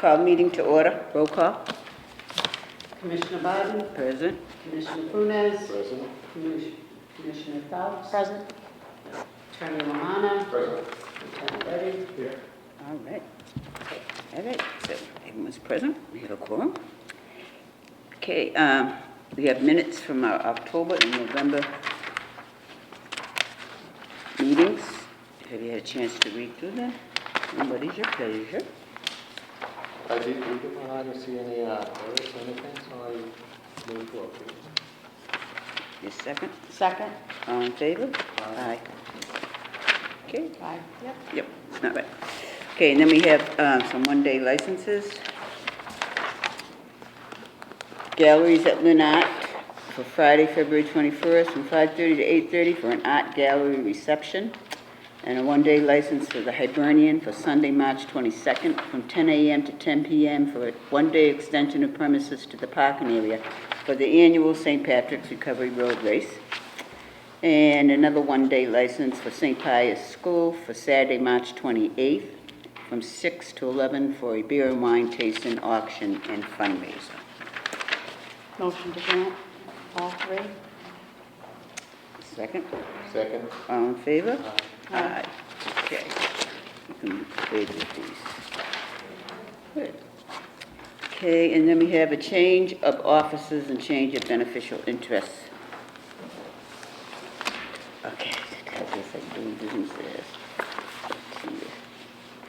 call meeting to order. Roll call. Commissioner Biden. Present. Commissioner Funes. Present. Commissioner Phelps. Present. Attorney Romano. Present. Lieutenant Reddy. Here. All right. All right, so everyone's present. We have a quorum. Okay, we have minutes from our October and November meetings. Have you had a chance to read through them? And what is your pleasure? I did read them and I didn't see any errors or anything, so I move to approve. Your second? Second. All in favor? Aye. Okay. Aye. Yep. Yep, not bad. Okay, and then we have some one-day licenses. Galleries at Lynn Art for Friday, February 21st, from 5:30 to 8:30 for an art gallery reception. And a one-day license for the Hibernian for Sunday, March 22nd, from 10 a.m. to 10 p.m. for a one-day extension of premises to the parking area for the annual St. Patrick's Recovery Road Race. And another one-day license for St. Pius School for Saturday, March 28th, from 6 to 11 for a beer and wine tasting, auction, and fundraiser. Motion to grant all three. Second? Second. All in favor? Aye. Okay. You can trade with these. Good. Okay, and then we have a change of offices and change of beneficial interests. Okay, I guess I'm doing business there.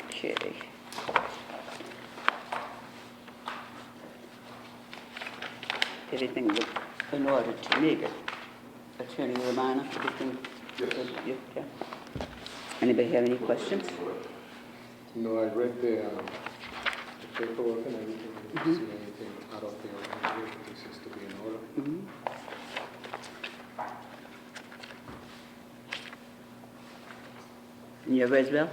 Okay. Everything looked in order to me, but Attorney Romano, everything? Yes. Yeah. Anybody have any questions? No, I read the paperwork and everything. I didn't see anything out of the ordinary. This is to be in order. Mhm. And you have Resville?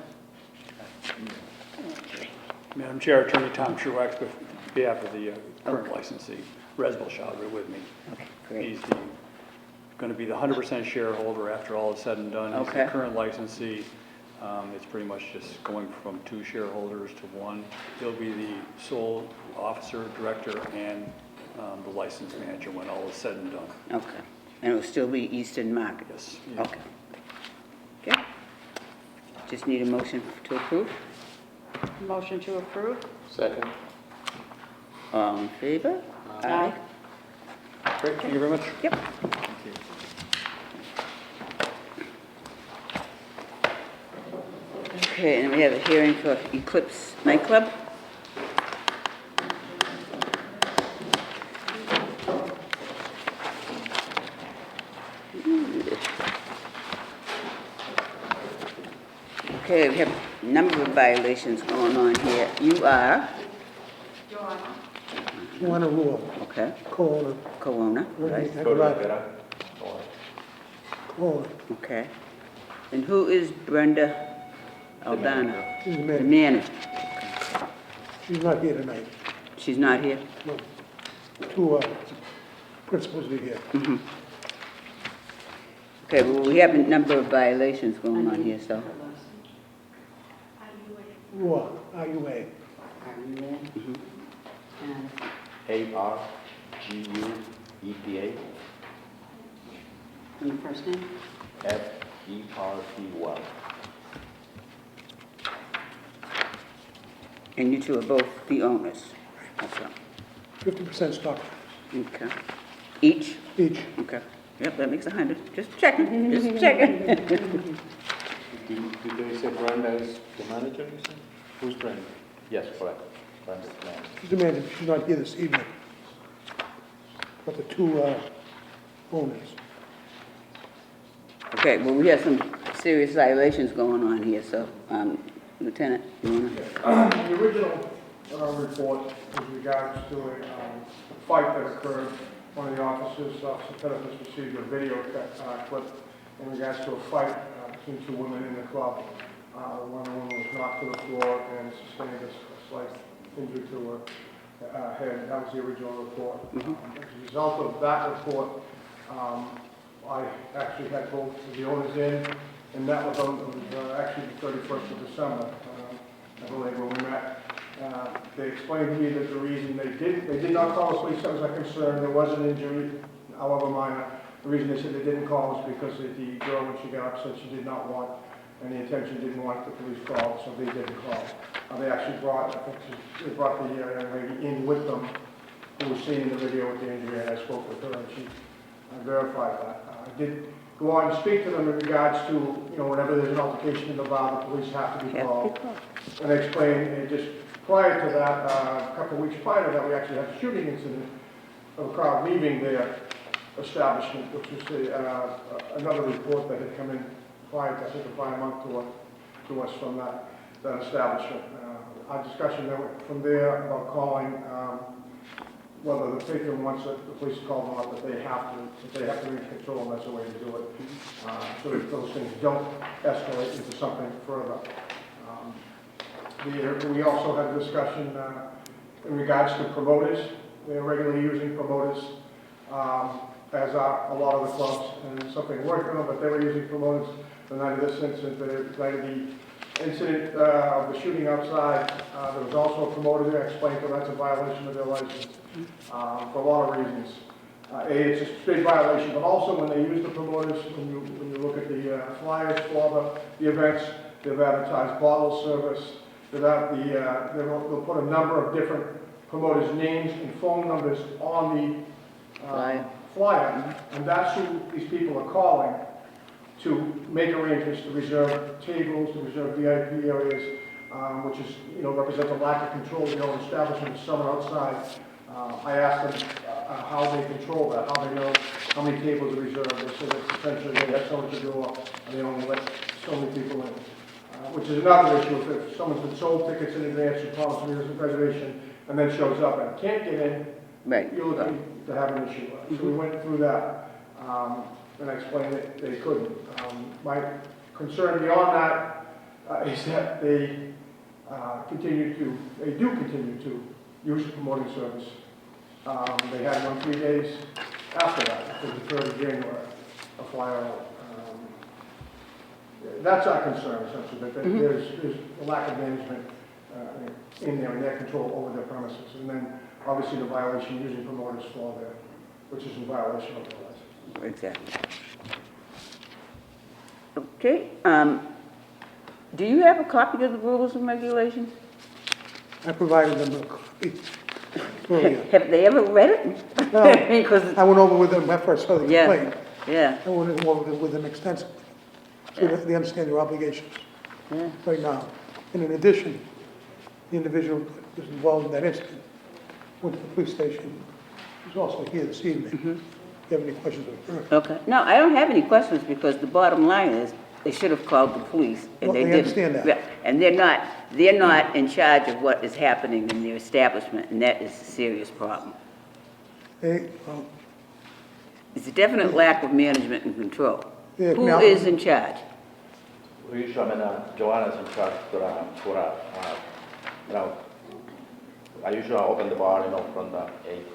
Okay. Madam Chair, Attorney Tom Truax, with behalf of the current Okay. licensee, Resville Chowdhury with me. Okay, great. He's going to be the 100% shareholder after all is said and done. He's Okay. the current licensee. It's pretty much just going from 2 shareholders to 1. He'll be the sole officer, director, and the license manager when all is said and done. Okay. And it will still be Eastern Market? Yes. Okay. Okay. Just need a motion to approve? Motion to approve. Second. All in favor? Aye. Great, thank you very much. Yep. Thank you. Okay, and we have a hearing for Eclipse Nightclub. Okay, we have a number of violations going on here. You are? Joanna Rule, Okay. co-owner, Corona, right? co-owner, Okay. And who is Brenda Aldana? she's the The manager. manager. She's not here tonight. She's not here? No. 2 principals are here. Okay, well, we have a number of violations going on here, so. Rua, R-U-A. Are you in? And A-R-G-U-E-P-A, and your first name? F-E-R-T-Y. And you two are both the owners. Okay. 50% stock, Okay. Each? each. Okay. Yep, that makes 100. Just checking, just checking. Did they say Brenda is the manager, you said? Who's Brenda? Yes, correct. Brandon Land. She's the manager, she's not here this evening. But the 2 owners. Okay, well, we have some serious violations going on here, so, Lieutenant, you wanna? The original report with regards to a fight that occurred, one of the officers, Officer Pettifus, received a video clip in regards to a fight between 2 women in the club. One woman was knocked to the floor and sustained a slight injury to her head. That was the original report. As a result of that report, I actually had both of the owners in and met with them. It was actually the 31st of December, I believe, when we met. They explained to me that the reason they did not call the police, that was a concern, there was an injury, however minor. The reason they said they didn't call was because the girl, when she got up, said she did not want any attention, didn't want the police called, so they didn't call. They actually brought, they brought the young lady in with them, who was seen in the video with the injury, and I spoke with her, and she verified that. I did go on and speak to them in regards to, whenever there's an altercation in the bar, the police have to be called. And I explained, just prior to that, a couple of weeks prior to that, we actually had a shooting incident of a crowd leaving their establishment, which was another report that had come in prior to, I think, a prior month to us from that establishment. Our discussion then went from there about calling, whether the victim wants the police to call them up, that they have to reach control, and that's the way to do it, so that those things don't escalate into something further. We also had a discussion in regards to promoters. They're regularly using promoters, as are a lot of the clubs, and something worked for them, but they were using promoters the night of this incident, the night of the incident of the shooting outside. There was also a promoter there. I explained to them that's a violation of their license for a lot of reasons. It's a straight violation, but also when they use the promoters, when you look at the flyers for the events, they've advertised bottle service. They'll put a number of different promoters' names and phone numbers on the flyer, and that's who these people are calling to make arrangements to reserve tables, to reserve VIP areas, which is, represents a lack of control of your own establishment, someone outside. I asked them how they control that, how they know how many tables are reserved. They said that essentially they have someone to do it, and they only let so many people in. Which is another issue. If someone's been sold tickets in advance, you promise them a reservation, and then shows up and can't get in, you're looking to have an issue. So we went through that, and I explained that they couldn't. My concern beyond that is that they do continue to use the promoting service. They had one 3 days after that, it was the 3rd of January, a flyer out. That's our concern, essentially, that there's a lack of management in there, and their control over their premises. And then, obviously, the violation using promoters fall there, which is in violation of the license. Exactly. Okay, do you have a copy of the rules and regulations? I provided them a copy earlier. Have they ever read it? No, Because, I went over with them after I saw the yeah, complaint. yeah, I went over with them extensively, so that they understand their obligations yeah. right now. And in addition, the individual that was involved in that incident went to the police station. He's also here this evening. If you have any questions of her. Okay. No, I don't have any questions because the bottom line is they should have called the police and Well, they we didn't. understand that. Yeah, and they're not in charge of what is happening in their establishment, and that is a serious problem. Well, It's a definite lack of management and control. Yeah, Who now- is in charge? Usually, Joanna's in charge I usually open the bar, from the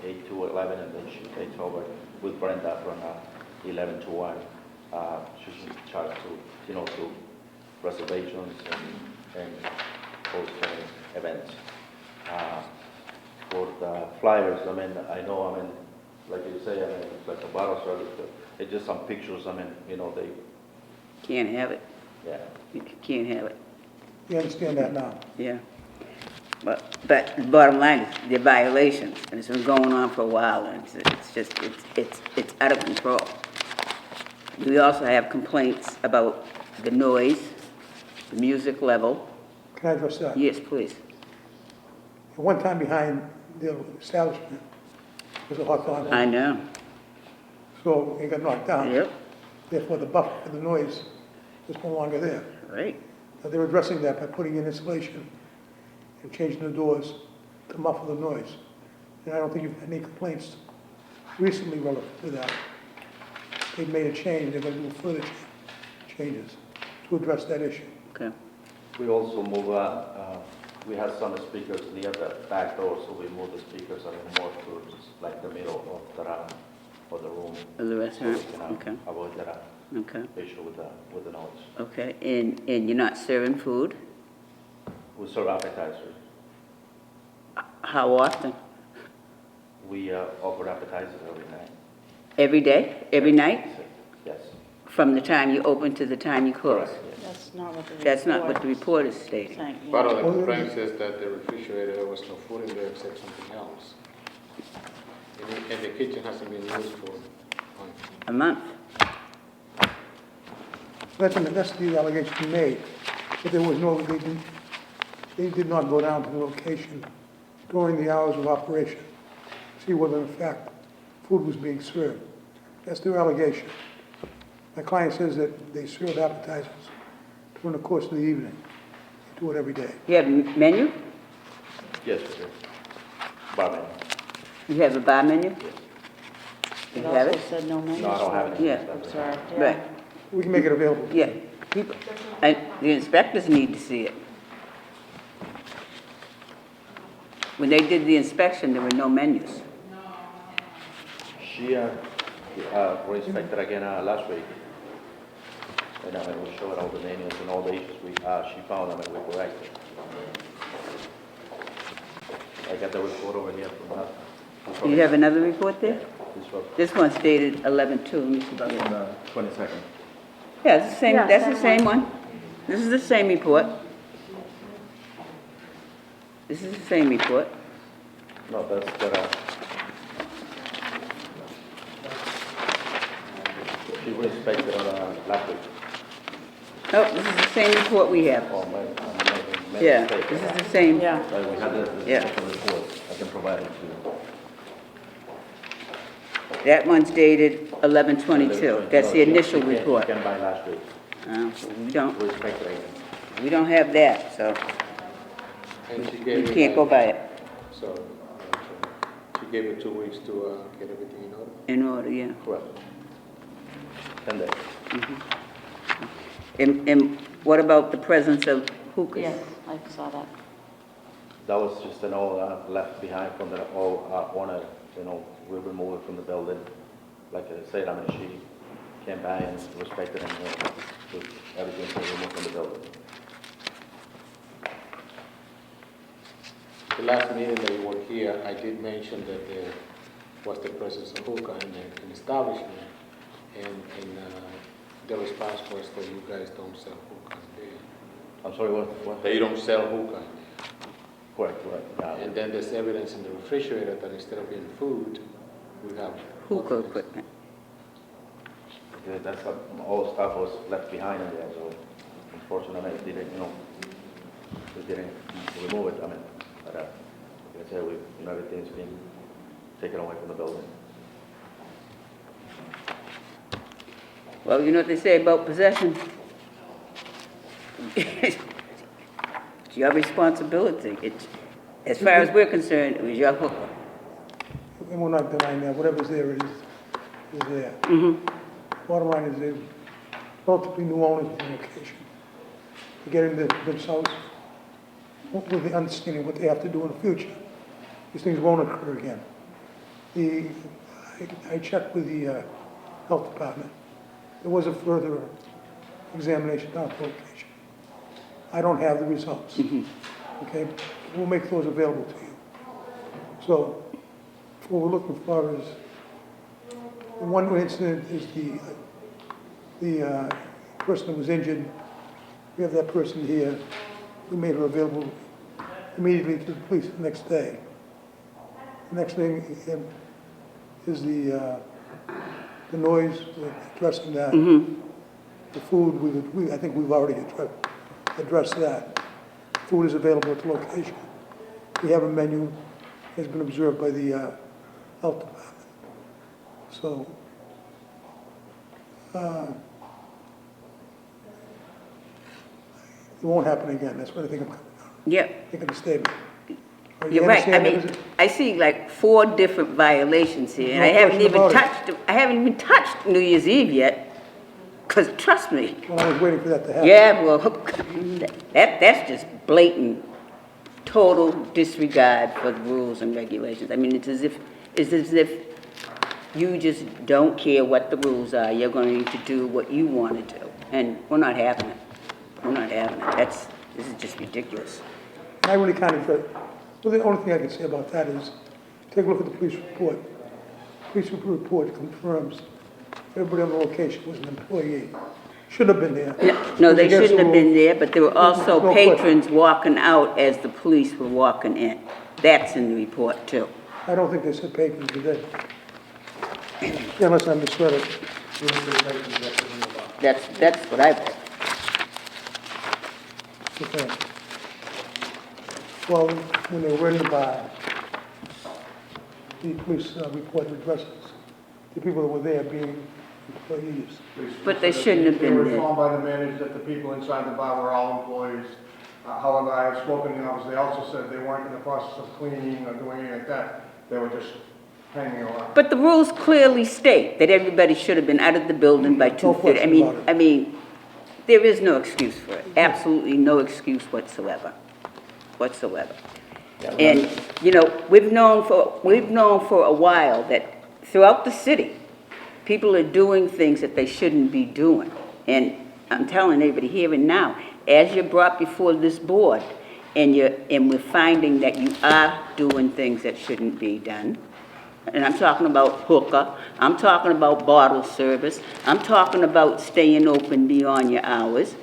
8 to 11, and then she takes over with Brenda from 11 to 1. She's in charge to reservations and host events. For the flyers, I know, like you say, it's like a bottle service. It's just some pictures, they, Can't have it. yeah. You can't have it. you understand that now? Yeah. But the bottom line is they're violations, and it's been going on for a while, and it's out of control. We also have complaints about the noise, the music level. Can I address that? Yes, please. At one time behind the establishment was a hot dog. I know. So it got knocked down. Yep. Therefore, the buffer for the noise is no longer there. Right. Now, they're addressing that by putting in insulation and changing the doors to muffle the noise. And I don't think you've had any complaints recently relative to that. They've made a change, they're going to do further changes to address that issue. Okay. We also move, we have some speakers near the back door, so we move the speakers a little more to just like the middle of the room. Of the restaurant? So we can Okay. avoid that Okay. issue with the noise. Okay. And you're not serving food? We serve appetizers. How often? We offer appetizers every night. Every day? Every night? Yes. From the time you open to the time you close? Correct, yes. That's not what the report. That's not what the report is stating. saying, yeah. Part of the complaint says that the refrigerator, there was no food in there except something else. And the kitchen hasn't been used for months. A month? That's the allegation he made, but there was no, they did not go down to the location during the hours of operation, to see whether in fact food was being served. That's their allegation. My client says that they serve appetizers during the course of the evening. They do it every day. You have a menu? Yes, we do. Bar menu. You have a bar menu? Yes. You It have also it? said no menus. No, I don't have it. Yeah. Observed, yeah. Right, We can make it available. yeah. People, and the inspectors need to see it. When they did the inspection, there were no menus. She re-inspected again last week. And we showed all the menus and all the issues she found them and we corrected. I got the report over here from her. Do you have another report there? This was This one's dated 11/2. Let me see. on the 22nd. Yeah, it's the same, Yeah, that's the same same one. This is the same report. This is the same report. No, that's the, she re-inspected on last week. Oh, this is the same report we have. Oh, my Yeah, mistake. this is the same. Yeah. We had the Yeah. second report. I can provide it to you. That one's dated 11/22. That's the initial You report. can buy last week. We Re-inspected again. don't have that, so And she we gave me can't go like- by it So, she gave me 2 weeks to get everything in order. in order, yeah. Correct. 10 days. And what about the presence of hookahs? Yes, I saw that. That was just an old left behind from the old owner. We removed it from the building. Like I said, she came by and respected and with everything was removed from the building. The last meeting that you were here, I did mention that there was the presence of hookah in the establishment, and the response was that you guys don't sell hookah there. I'm sorry, what? That you don't sell hookah in Correct. there. And then there's evidence in the refrigerator that instead of being food, we have Hookah equipment. That's all stuff was left behind in there, so unfortunately, we didn't remove it. But like I said, everything's been taken away from the building. Well, you know what they say about possession? It's your responsibility. As far as we're concerned, it was your hookah. And we're not denying that, whatever's there is there. Bottom line is they're relatively new owners of the location. They're getting themselves with the understanding what they have to do in the future. These things won't occur again. I checked with the health department. There was a further examination down at the location. I don't have the results. Okay? We'll make those available to you. So, what we're looking for is, the one incident is the person that was injured. We have that person here. We made her available immediately to the police the next day. The next thing is the noise, addressing that. The food, I think we've already addressed that. Food is available at the location. We have a menu, has been observed by the health department. So, it won't happen again. That's what I think I'm Yeah, making a statement. All you're you right. I understand mean, that, I see like 4 different violations here, and No I haven't question even about it. I haven't even touched New Year's Eve yet. Because trust me, well, I was waiting for that to happen. yeah, well, that's just blatant, total disregard for the rules and regulations. I mean, it's as if you just don't care what the rules are. You're going to do what you want to do, and we're not having it. We're not having it. This is just ridiculous. I really can't address, Well, the only thing I can say about that is, take a look at the police report. Police report confirms everybody on the location was an employee. Should have been there. No, It was they against shouldn't the have been rules. there, but there were also No question. patrons walking out as the police were walking in. That's in the report, too. I don't think they said patrons, did they? Yeah, unless I misread it. That's what I read. Okay. Well, when they were in the bar, the police report addresses the people that were there being employees. But they shouldn't have been They were there. informed by the managers that the people inside the bar were all employees. However, I have spoken to the officers, they also said they weren't in the process of cleaning or doing anything like that. They were just hanging around. But the rules clearly state that everybody should have been out of the building by 2:30. question about it. I mean, there is no excuse for it. Absolutely no excuse whatsoever. And, you know, we've known for a while that throughout the city, people are doing things that they shouldn't be doing. And I'm telling everybody here and now, as you're brought before this board and we're finding that you are doing things that shouldn't be done, and I'm talking about hookah, I'm talking about bottle service, I'm talking about staying open beyond your hours.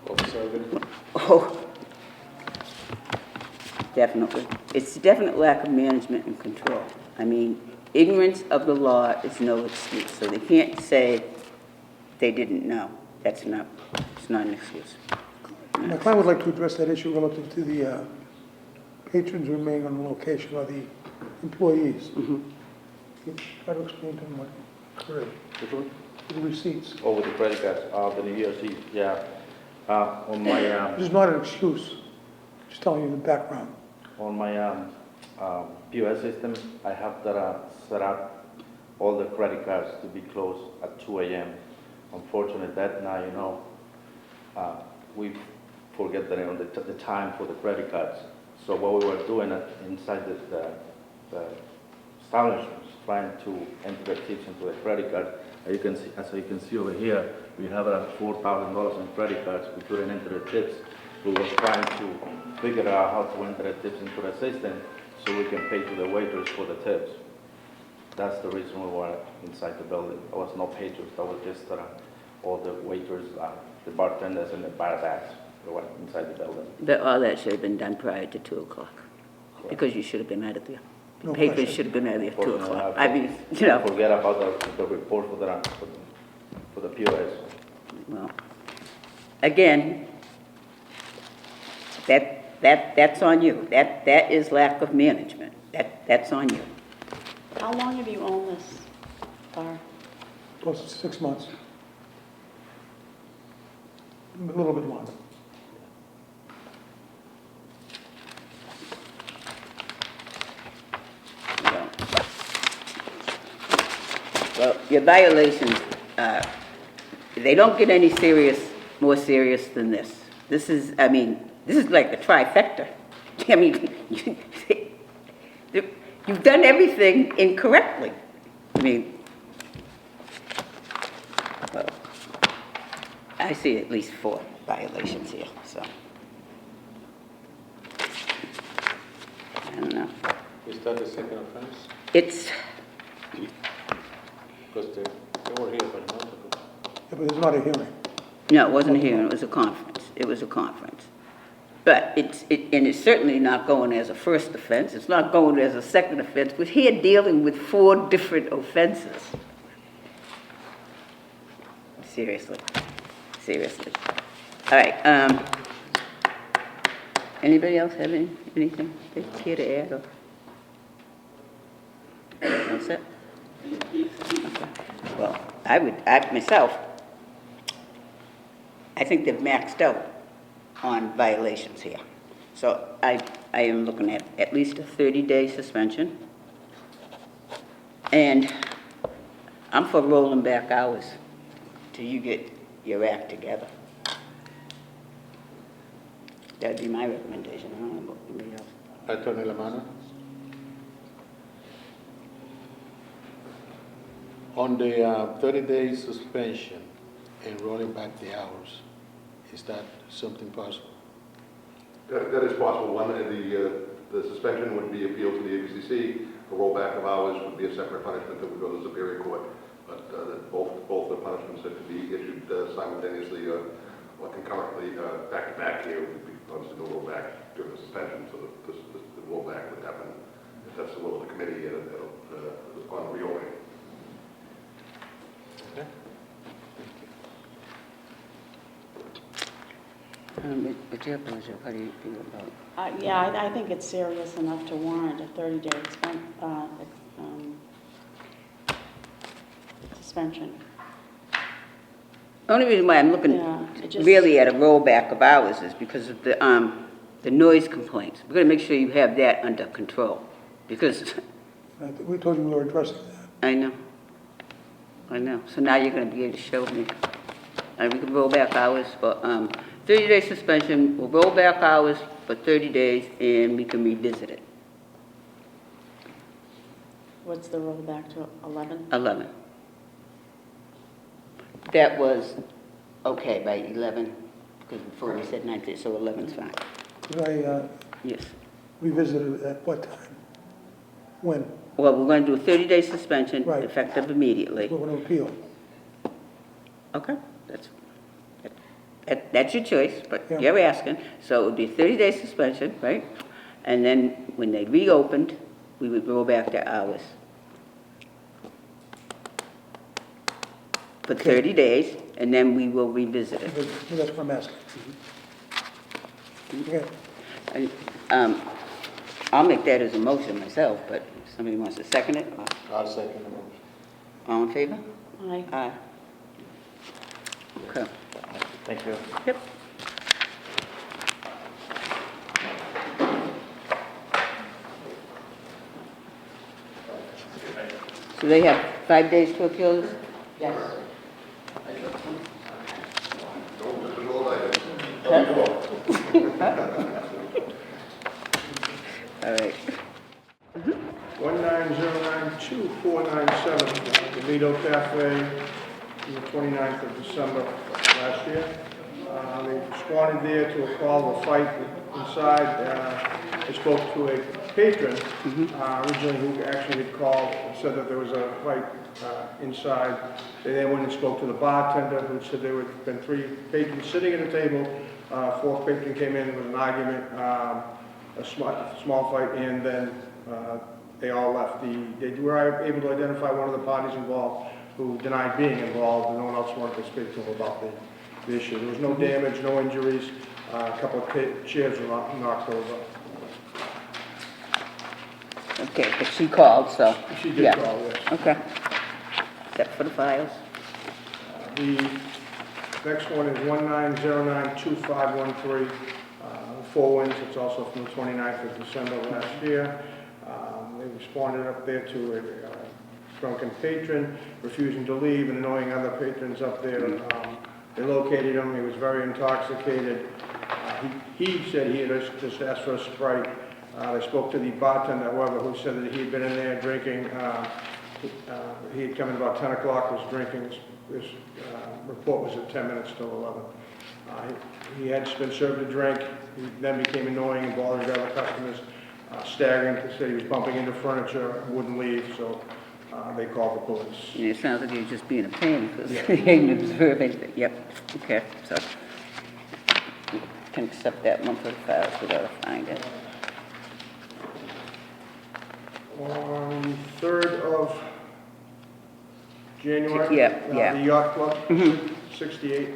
Observing. Oh, definitely. It's a definite lack of management and control. I mean, ignorance of the law is no excuse, so they can't say they didn't know. It's not an excuse. My client would like to address that issue relative to the patrons remaining on the location or the employees. Try to explain to them what occurred. Which one? The receipts. Over the credit cards, the New Year's Eve, yeah. On my, This is not an excuse, just telling you the background. on my POS system, I have that set up all the credit cards to be closed at 2 a.m. Unfortunately, that night, you know, we forget the time for the credit cards. So what we were doing inside the establishment, trying to enter the tips into the credit card. As you can see over here, we have $4,000 in credit cards. We couldn't enter the tips. We were trying to figure out how to enter the tips into the system so we can pay to the waiters for the tips. That's the reason we were inside the building. There was no patrons. That was just all the waiters, the bartenders, and the bar backs. They were inside the building. All that should have been done prior to 2 o'clock, because you should have been out of there. The No patrons question. should have been out of there at 2 Unfortunately, o'clock. I mean, you know, Forget about the report for the POS. well, again, that's on you. That is lack of management. That's on you. How long have you owned this bar? Close to 6 months. A little bit longer. Well, your violations, they don't get any more serious than this. This is like a trifecta. I mean, you've done everything incorrectly. I mean, well, I see at least 4 violations here, so. I don't know. Is that the second offense? It's, Because they were here about a month ago. Yeah, but there's not a hearing. no, it wasn't a hearing, it was a conference. It was a conference. But it's certainly not going as a first offense, it's not going as a second offense. We're here dealing with 4 different offenses. Seriously. All right, anybody else have anything they care to add, or? That's it? Okay. Well, myself, I think they've maxed out on violations here. So I am looking at least a 30-day suspension. And I'm for rolling back hours till you get your act together. That'd be my recommendation. I don't know about anybody else. Attorney Lamana? On the 30-day suspension and rolling back the hours, is that something possible? That is possible. One, the suspension would be appealed to the ABCC. A rollback of hours would be a separate punishment that would go to the Superior Court. But both the punishments that could be issued simultaneously or concurrently back to back here would be obviously no rollback during the suspension. So the rollback would happen if that's the will of the committee upon reopening. What's your pleasure? How do you feel about it? Yeah, I think it's serious enough to warrant a 30-day suspension. The only reason why I'm looking Yeah, it just- really at a rollback of hours is because of the noise complaints. We're gonna make sure you have that under control, because We told you we were addressing that. I know. So now you're gonna be able to show me. And we can roll back hours for, 30-day suspension, we'll roll back hours for 30 days, and we can revisit it. What's the rollback to 11? 11. That was okay, right, 11? Because before we said 9:30, so 11's fine. Could I Yes. revisit it at what time? When? Well, we're going to do a 30-day suspension, Right. effective immediately. We're going to appeal. Okay, that's your choice, but Yeah. you're asking. So it would be a 30-day suspension, right? And then when they reopened, we would roll back their hours for 30 days, and then we will revisit it. That's what I'm asking. Okay. And, I'll make that as a motion myself, but if somebody wants to second it, I'll second the motion. all in favor? Aye. Aye. Okay. Thank you. Yep. So they have 5 days to appeal this? Yes. All right. 19092-497, the Lido Cafe, on the 29th of December last year. They responded there to a call of a fight inside. They spoke to a patron originally who actually had called and said that there was a fight inside. They then went and spoke to the bartender who said there had been 3 patrons sitting at a table. 4th patron came in with an argument, a small fight, and then they all left. They were able to identify one of the parties involved who denied being involved, and no one else wanted to speak to him about the issue. There was no damage, no injuries. A couple of chairs were knocked over. Okay, but she called, so. She did yeah. call, yes. Okay. Except for the files. The next one is 19092-513, Four Winds. It's also from the 29th of December last year. They responded up there to a drunken patron refusing to leave and annoying other patrons up there. They located him. He was very intoxicated. He said he had just asked for a Sprite. They spoke to the bartender, however, who said that he had been in there drinking. He had come in about 10 o'clock, was drinking. This report was at 10 minutes till 11. He had been served a drink. He then became annoying and bothering other customers, staggering. They said he was bumping into furniture and wouldn't leave, so they called the police. And it sounds like you're just being a pain, because you didn't observe anything. Yep, okay, so. You can accept that one for the files without a finding. On the 3rd of January. Yeah. The Yacht Club, 68,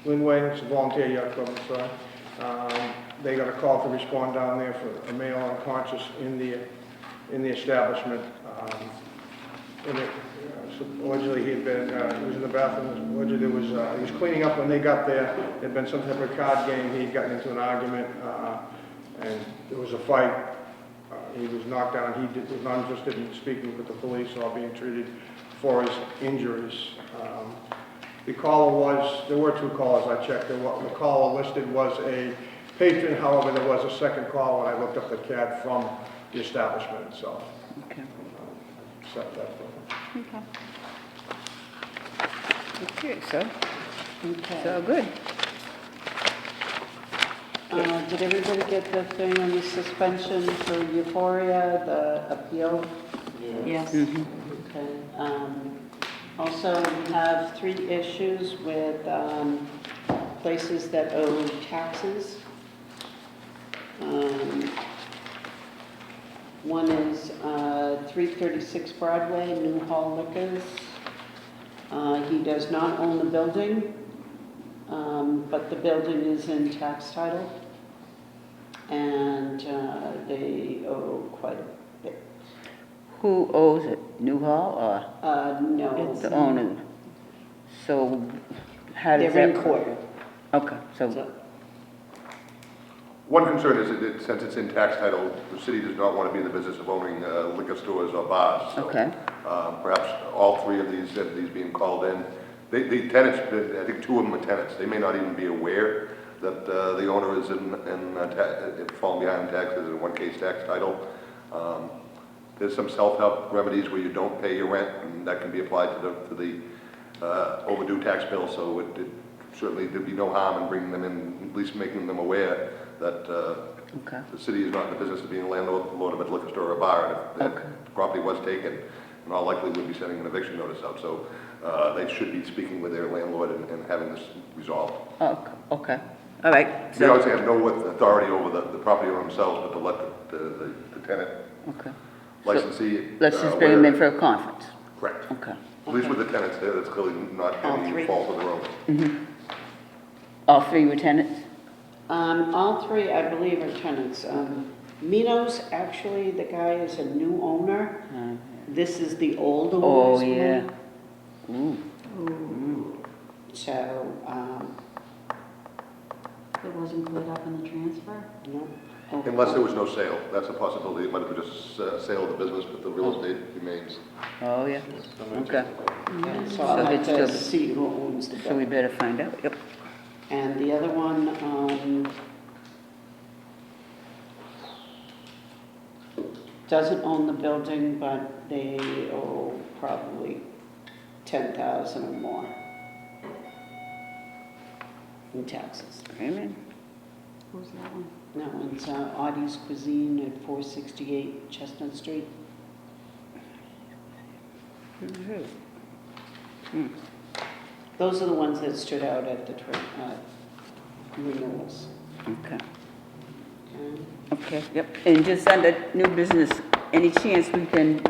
Linway, it's a volunteer yacht club, I'm sorry. They got a call to respond down there for a male unconscious in the establishment. Allegedly he had been, he was in the bathroom, allegedly he was cleaning up when they got there. There'd been some type of card game, he'd gotten into an argument, and there was a fight. He was knocked down. He was not interested in speaking with the police or being treated for his injuries. The caller was, there were 2 callers I checked. The caller listed was a patron, however, there was a second call when I looked up the CAD from the establishment itself. Okay. Except that for Okay, so, Okay. so good. Did everybody get the thing on the suspension for Euphoria, the appeal? Yes. Mhm. Okay. Also, we have 3 issues with places that owe taxes. One is 336 Broadway, New Hall Liquors. He does not own the building, but the building is in tax title, and they owe quite a bit. Who owes it? Newhall No, or the owner? So how does they're that? in court. Okay, so, So, One concern is that since it's in tax title, the city does not want to be in the business of owning liquor stores or bars. So, okay, perhaps all 3 of these entities being called in, the tenants, I think 2 of them are tenants. They may not even be aware that the owner is falling behind taxes, in one case tax title. There's some self-help remedies where you don't pay your rent, and that can be applied to the overdue tax bill. So certainly there'd be no harm in bringing them in, at least making them aware that okay, the city is not in the business of being a landlord of a liquor store or a bar. And if Okay. that property was taken, in all likelihood would be sending an eviction notice out. So they should be speaking with their landlord and having this resolved. okay, all right. They So, obviously have no authority over the property owner themselves, but to let the tenant okay. licensee. Let's just bring them in for a conference. Correct. Okay. At least with the tenants there, that's clearly not All any 3? fault of their own. All 3 were tenants? all 3, I believe, are tenants. Minos, actually, the guy is a new owner. This is the old Oh, owner's yeah. money. Ooh, So, It wasn't cleared up in the transfer? no. Unless there was no sale. That's a possibility. It might have been just sale of the business, but the real estate remains. oh, yeah, okay. Yeah, so So I'll have it's to still- see who owns the So we building. better find out, yep. And the other one, doesn't own the building, but they owe probably 10,000 or more in taxes. Amen. Who's that one? That one's Audie's Cuisine at 468 Chestnut Street. Those are the ones that stood out at the renewals. Okay, Okay. okay, yep. And just under new business, any chance we can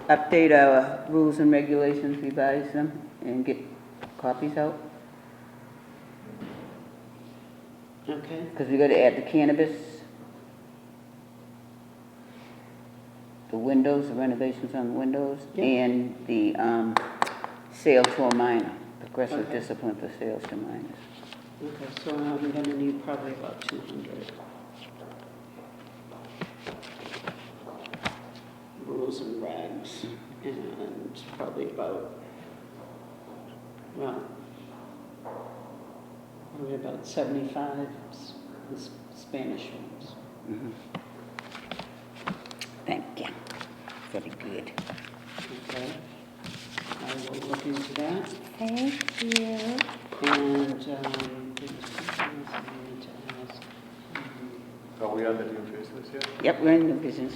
update our rules and regulations, revise them, and get copies out? Okay. Because we got to add the cannabis, the windows, the renovations on the windows, Yeah. and the sale to a minor, progressive Okay. discipline for sales to minors. Okay, so I'm gonna need probably about 200. Rules and regs, and probably about, well, probably about 75 Spanish rooms. Thank you. Very good. Okay? I will look into that. Thank you. And, there's something else I need to ask. Are we on the new business yet? Yep, we're in the business.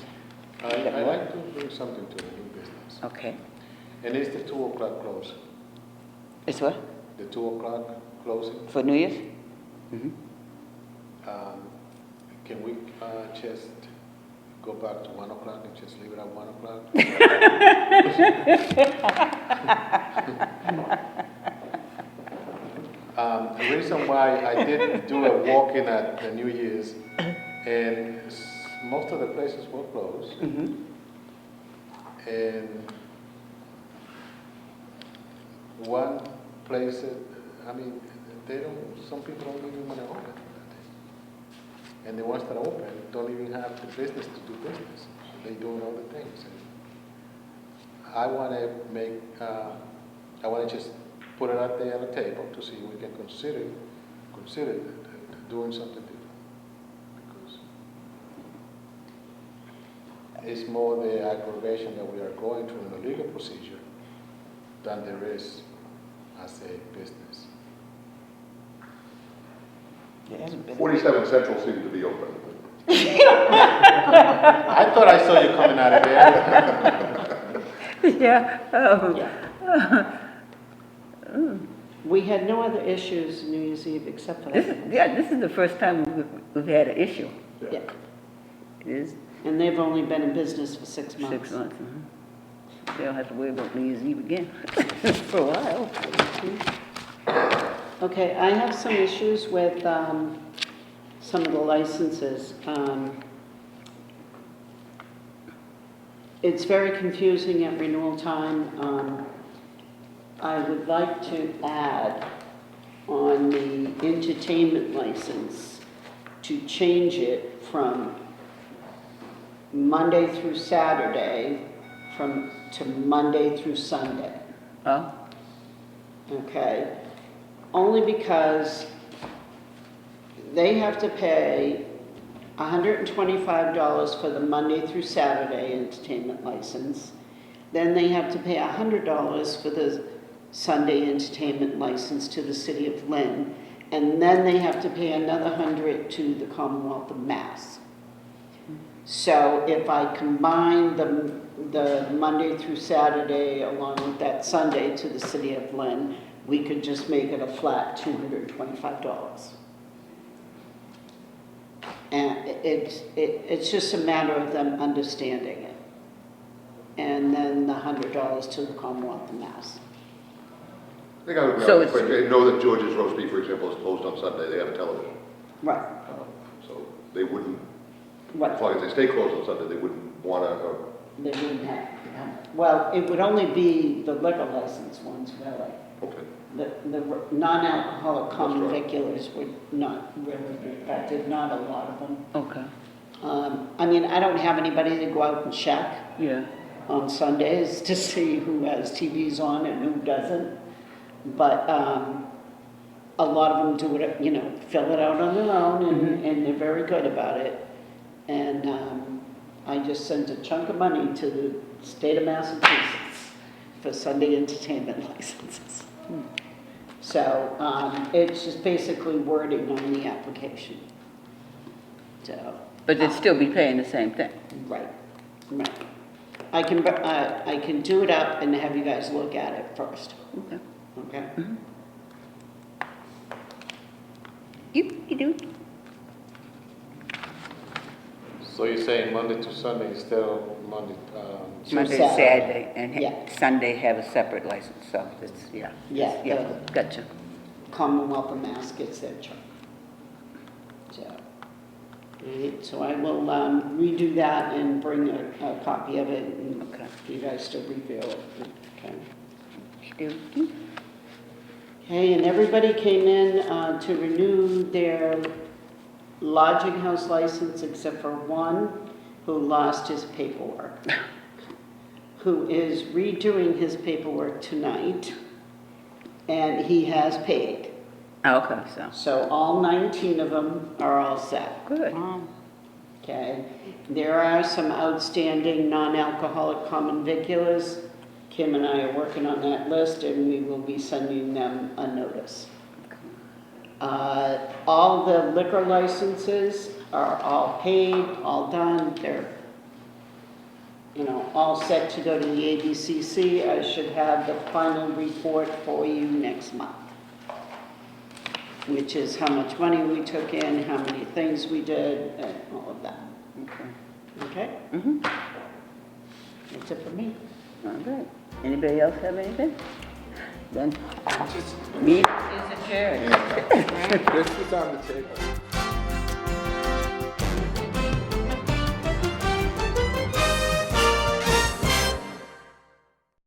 I like to bring something to the new business. Okay. And it's the 2 o'clock close. It's what? The 2 o'clock closing. For New Year's? Mm-hmm. Can we just go back to 1 o'clock and just leave it at 1 o'clock? The reason why I did do a walk-in at the New Year's, and most of the places were closed. And one place, I mean, they don't, some people don't even want to open that day. And the ones that are open don't even have the business to do business. They doing other things. And I want to make, I want to just put it out there on the table to see if we can consider doing something different. Because it's more the aggravation that we are going through in the legal procedure than there is as a business. It hasn't been. 47 Central seemed to be open. I thought I saw you coming out of there. Yeah, We had no other issues New Year's Eve except for that. this is the first time we've had an issue. Yeah, It is and they've only been in business for 6 months. 6 months. They don't have to worry about New Year's Eve again for a while. Okay, I have some issues with some of the licenses. It's very confusing at renewal time. I would like to add on the entertainment license to change it from Monday through Saturday to Monday through Sunday. Oh, Okay, only because they have to pay $125 for the Monday through Saturday entertainment license. Then they have to pay $100 for the Sunday entertainment license to the city of Lynn. And then they have to pay another $100 to the Commonwealth of Mass. So if I combine the Monday through Saturday along with that Sunday to the city of Lynn, we could just make it a flat $225. And it's just a matter of them understanding it. And then the $100 to the Commonwealth of Mass. I think I would So it's- know that George's Roast Beef, for example, is closed on Sunday. They have a television. Right, So they wouldn't, as right. long as they stay closed on Sunday, they wouldn't want to, They wouldn't have, well, it would only be the liquor license ones, really. okay. The non-alcoholic common That's right. viculars would not really be affected, not a lot of them. okay, I mean, I don't have anybody to go out and check yeah. on Sundays to see who has TVs on and who doesn't. But a lot of them do it, fill it out on their own, and they're very good about it. And I just sent a chunk of money to the state of Massachusetts for Sunday entertainment licenses. So it's just basically wording on the application. So, But they'd still be paying the same thing. right. I can do it up and have you guys look at it first. Okay. Okay? You do. So you're saying Monday to Sunday instead of Monday, Monday, Saturday. Saturday, and Yeah. Sunday have a separate license, so it's, yeah. Yeah, Yeah, gotcha. Commonwealth of Mass gets their chunk. So, alright, so I will redo that and bring a copy of it and Okay. you guys to review it. Okay. You Okay, and everybody came in to renew their lodging house license except for one who lost his paperwork, who is redoing his paperwork tonight, and he has paid. Oh, okay, so, So all 19 of them are all set. good. Okay, there are some outstanding non-alcoholic common viculars. Kim and I are working on that list and we will be sending them a notice. All the liquor licenses are all paid, all done. They're, all set to go to the ABCC. I should have the final report for you next month, which is how much money we took in, how many things we did, and all of that. Okay. Okay? Mm-hmm. That's it for me. All right. Anybody else have anything? Then, meet is adjourned. this is on the table.